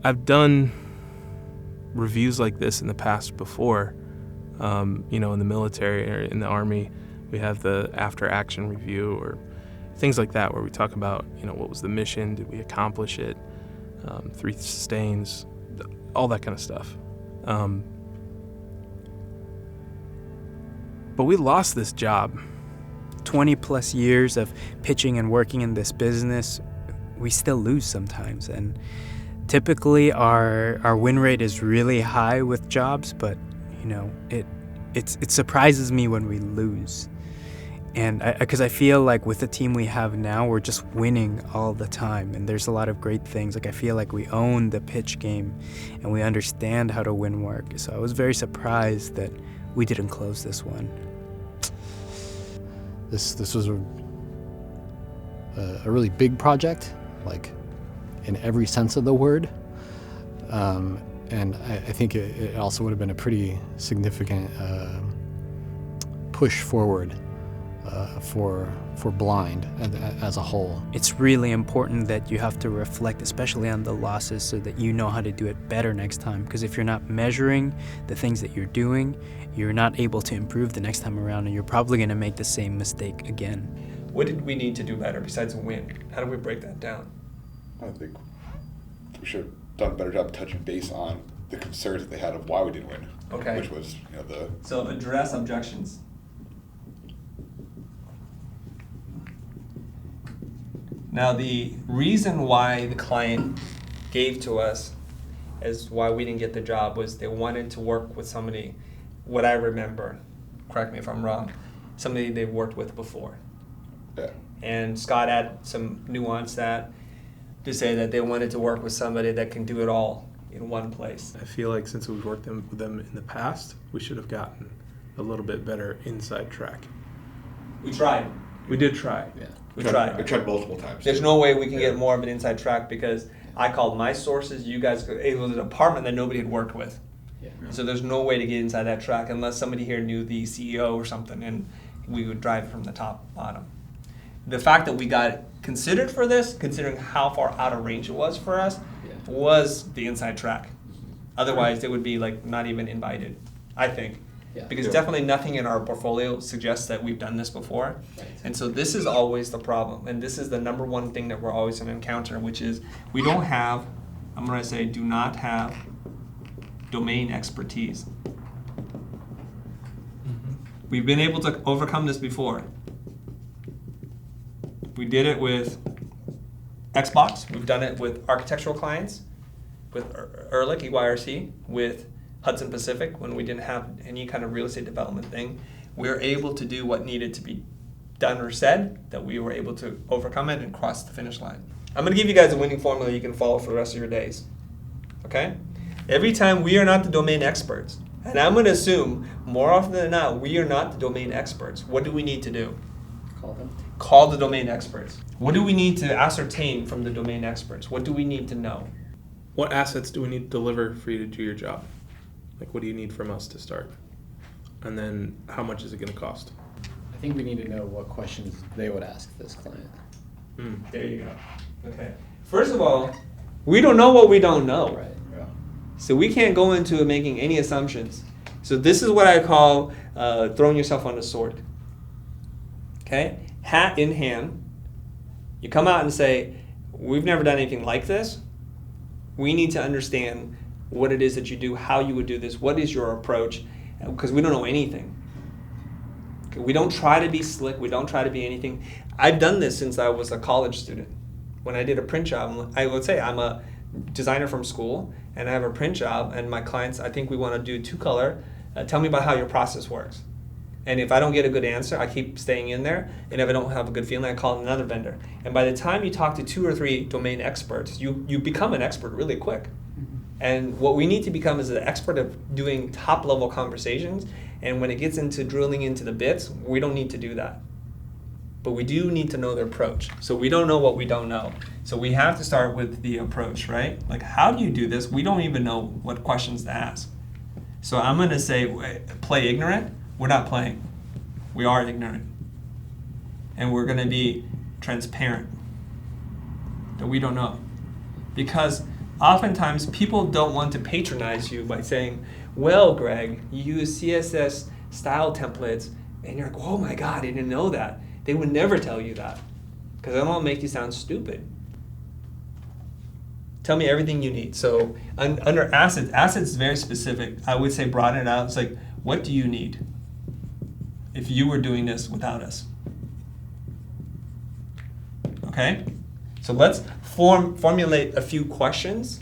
I've done reviews like this in the past before. In the military or in the Army, we have the after action review or things like that where we talk about, what was the mission, did we accomplish it, 3 sustains, all that kind of stuff. But we lost this job. 20 plus years of pitching and working in this business, we still lose sometimes. And typically our win rate is really high with jobs, but it surprises me when we lose. And because I feel like with the team we have now, we're just winning all the time. And there's a lot of great things. Like I feel like we own the pitch game and we understand how to win work. So I was very surprised that we didn't close this one. This was a really big project, like in every sense of the word. And I think it also would have been a pretty significant push forward for blind as a whole. It's really important that you have to reflect, especially on the losses, so that you know how to do it better next time. Because if you're not measuring the things that you're doing, you're not able to improve the next time around, and you're probably going to make the same mistake again. What did we need to do better besides win? How do we break that down? I think we should have done a better job touching base on the concerns that they had of why we didn't win. Okay. Which was, So address objections. Now, the reason why the client gave to us as why we didn't get the job was they wanted to work with somebody, what I remember, correct me if I'm wrong, somebody they've worked with before. Yeah. And Scott added some nuance to say that they wanted to work with somebody that can do it all in one place. I feel like since we've worked with them in the past, we should have gotten a little bit better inside track. We tried. We did try. Yeah. We tried. We tried multiple times. There's no way we can get more of an inside track because I called my sources, you guys, it was a department that nobody had worked with. Yeah. So there's no way to get inside that track unless somebody here knew the CEO or something, and we would drive it from the top bottom. The fact that we got considered for this, considering how far out of range it was for us, was the inside track. Otherwise, they would be not even invited, I think. Yeah. Because definitely nothing in our portfolio suggests that we've done this before. Right. And so this is always the problem. And this is the number one thing that we're always going to encounter, which is we don't have, I'm going to say, do not have domain expertise. Mm-hmm. We've been able to overcome this before. We did it with Xbox. We've done it with architectural clients, with Ehrlich, EYRC, with Hudson Pacific, when we didn't have any kind of real estate development thing. We were able to do what needed to be done or said, that we were able to overcome it and cross the finish line. I'm going to give you guys a winning formula you can follow for the rest of your days. Okay? Every time we are not the domain experts, and I'm going to assume more often than not we are not the domain experts, what do we need to do? Call them. Call the domain experts. What do we need to ascertain from the domain experts? What do we need to know? What assets do we need to deliver for you to do your job? What do you need from us to start? And then how much is it going to cost? I think we need to know what questions they would ask this client. There you go. Okay. First of all, we don't know what we don't know. Right. Yeah. So we can't go into making any assumptions. So this is what I call throwing yourself on the sword. Okay? Hat in hand. You come out and say, we've never done anything like this. We need to understand what it is that you do, how you would do this, what is your approach, because we don't know anything. Okay, we don't try to be slick, we don't try to be anything. I've done this since I was a college student. When I did a print job, I would say I'm a designer from school, and I have a print job, and my clients, I think we want to do 2-color. Tell me about how your process works. And if I don't get a good answer, I keep staying in there, and if I don't have a good feeling, I call another vendor. And by the time you talk to 2 or 3 domain experts, you become an expert really quick. And what we need to become is an expert of doing top-level conversations. And when it gets into drilling into the bits, we don't need to do that. But we do need to know their approach. So we don't know what we don't know. So we have to start with the approach, right? How do you do this? We don't even know what questions to ask. So I'm going to say, play ignorant. We're not playing. We are ignorant. And we're going to be transparent that we don't know. Because oftentimes people don't want to patronize you by saying, well, Greg, you use CSS style templates, and you're like, oh my God, I didn't know that. They would never tell you that, because I don't want to make you sound stupid. Tell me everything you need. So under assets is very specific. I would say broaden it out. It's like, what do you need if you were doing this without us? Okay? So let's formulate a few questions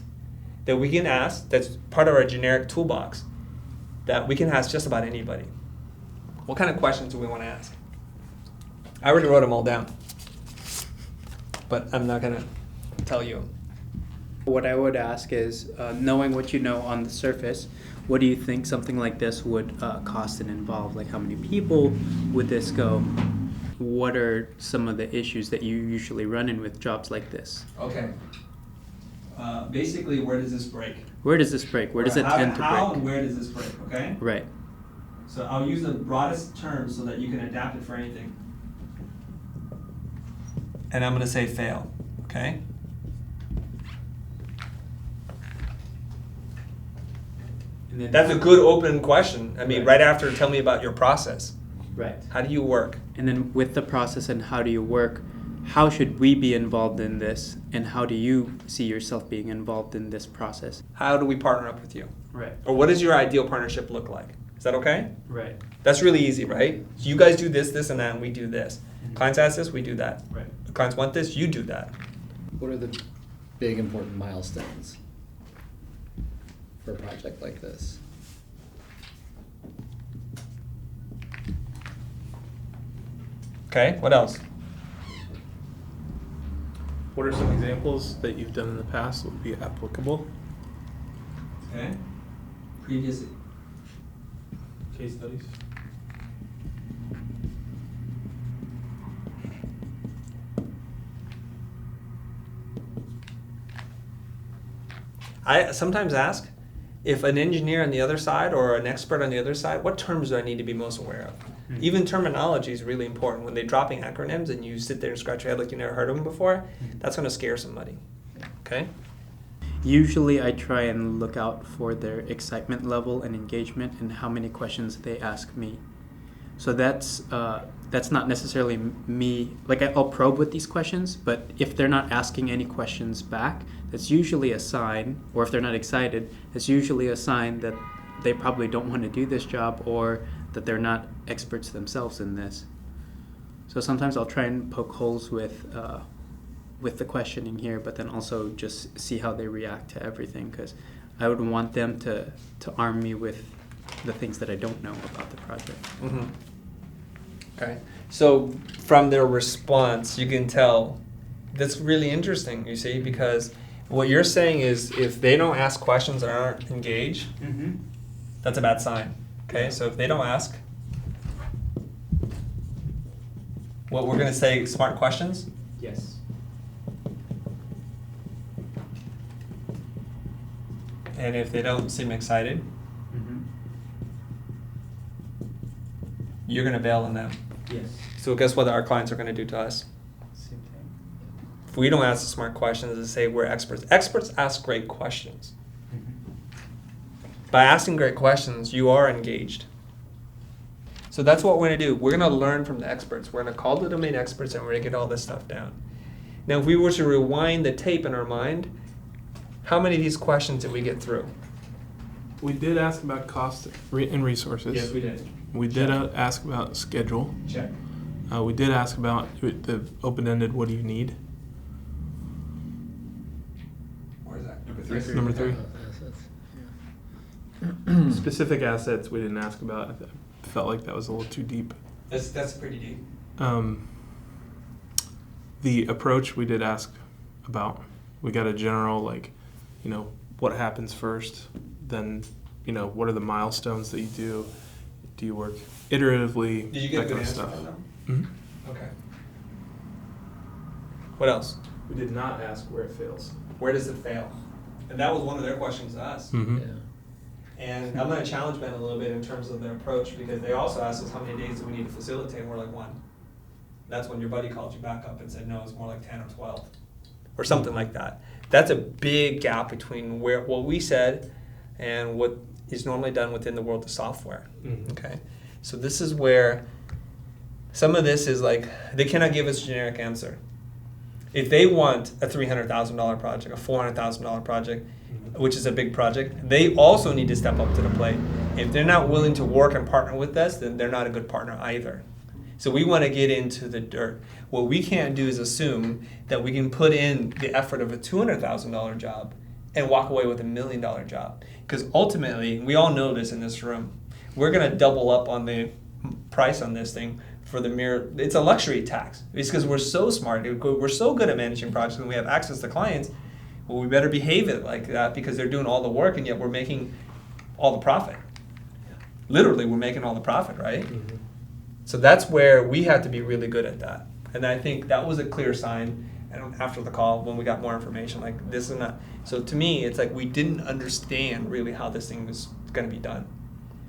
that we can ask that's part of our generic toolbox that we can ask just about anybody. What kind of questions do we want to ask? I already wrote them all down, but I'm not going to tell you. What I would ask is, knowing what you know on the surface, what do you think something like this would cost and involve? Like, how many people would this go? What are some of the issues that you usually run in with jobs like this? Okay. Basically, where does this break? Where does this break? Where does it tend to break? How and where does this break, okay? Right. So I'll use the broadest terms so that you can adapt it for anything. And I'm going to say fail, okay? And then, That's a good open question. I mean, Right. right after, tell me about your process. right. How do you work? And then with the process and how do you work, how should we be involved in this, and how do you see yourself being involved in this process? How do we partner up with you? Right. Or what does your ideal partnership look like? Is that okay? Right. That's really easy, right? You guys do this, this, and that, and we do this. Mhm. Clients ask this, we do that. Right. Clients want this, you do that. What are the big important milestones for a project like this? Okay, what else? What are some examples that you've done in the past that would be applicable? Okay. Previous. Case studies. I sometimes ask if an engineer on the other side or an expert on the other side, what terms do I need to be most aware of? Mhm. Even terminology is really important. When they're dropping acronyms and you sit there and scratch your head like you never heard of them before, that's going to scare somebody. Okay? Usually I try and look out for their excitement level and engagement and how many questions they ask me. So that's not necessarily me, like I'll probe with these questions, but if they're not asking any questions back, that's usually a sign, or if they're not excited, that's usually a sign that they probably don't want to do this job or that they're not experts themselves in this. So sometimes I'll try and poke holes with the questioning here, but then also just see how they react to everything, because I would want them to arm me with the things that I don't know about the project. Mm-hmm. Okay. So from their response, you can tell that's really interesting, you see, because what you're saying is if they don't ask questions or aren't engaged, Mm-hmm. that's a bad sign. Okay, so if they don't ask, what we're going to say, smart questions. Yes. And if they don't seem excited, Mm-hmm. you're going to bail on them. Yes. So guess what our clients are going to do to us? Same thing. If we don't ask the smart questions and say we're experts. Experts ask great questions. Mm-hmm. By asking great questions, you are engaged. So that's what we're going to do. We're going to learn from the experts. We're going to call the domain experts and we're going to get all this stuff down. Now, if we were to rewind the tape in our mind, how many of these questions did we get through? We did ask about cost and resources. we did. We did ask about schedule. Check. We did ask about the open-ended, what do you need? Where is that? Number three. Number 3. Assets, Specific assets we didn't ask about. I felt like that was a little too deep. That's pretty deep. The approach we did ask about. We got a general, like, what happens first, then, what are the milestones that you do? Do you work iteratively? Did you get a that good kind of answer stuff. from them? Mhm. Okay. What else? We did not ask where it fails. Where does it fail? And that was one of their questions to us. Mm-hmm. yeah. And I'm going to challenge Ben a little bit in terms of their approach, because they also asked us how many days do we need to facilitate, and we're like 1. That's when your buddy called you back up and said, no, it's more like 10 or 12. or something like that. That's a big gap between what we said and what is normally done within the world of software. Okay, so this is where some of this is like they cannot give us a generic answer. If they want a $300,000 project, a $400,000 project, which is a big project, they also need to step up to the plate. If they're not willing to work and partner with us, then they're not a good partner either. So we want to get into the dirt. What we can't do is assume that we can put in the effort of a $200,000 job and walk away with $1 million job. Because ultimately, we all know this in this room, we're going to double up on the price on this thing for the mere, it's a luxury tax. It's because we're so smart, we're so good at managing projects and we have access to clients, well, we better behave it like that because they're doing all the work and yet we're making all the profit. Literally, we're making all the profit, right? So that's where we have to be really good at that. And I think that was a clear sign after the call when we got more information, like this is not, so to me, it's like we didn't understand really how this thing was going to be done.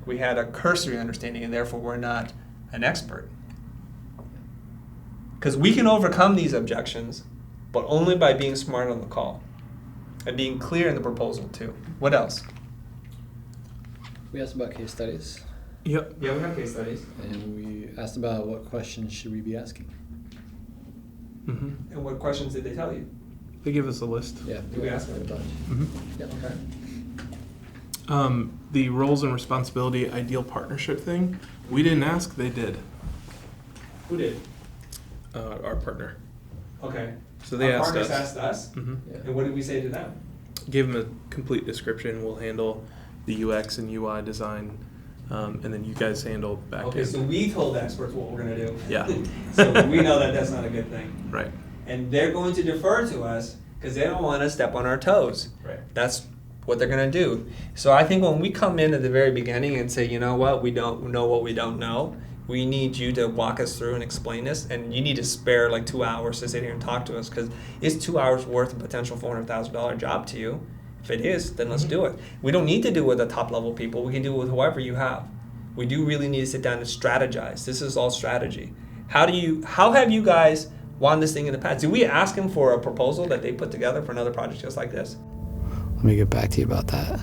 We had a cursory understanding and therefore we're not an expert. Because we can overcome these objections, but only by being smart on the call and being clear in the proposal too. What else? We asked about case studies, Yep. Yeah, we have case studies. and we asked about what questions should we be asking. And what questions did they tell you? They give us a list. Yeah, Did we ask them a bunch. Yeah. Okay. The roles and responsibility ideal partnership thing, we didn't ask, they did. Who did? Our partner. Okay. So they Our asked partners us. asked us, Yeah. and what did we say to them? Give them a complete description. We'll handle the UX and UI design, and then you guys handle back Okay, end. so we told the experts what we're going to do. Yeah. So we know that that's not a good thing. Right. And they're going to defer to us because they don't want to step on our toes. Right. That's what they're going to do. So I think when we come in at the very beginning and say, you know what, we don't know what we don't know, we need you to walk us through and explain this, and you need to spare like 2 hours to sit here and talk to us because it's 2 hours worth of potential $400,000 job to you. If it is, then let's do it. We don't need to do it with the top level people. We can do it with whoever you have. We do really need to sit down and strategize. This is all strategy. How have you guys won this thing in the past? Did we ask them for a proposal that they put together for another project just like this? Let me get back to you about that.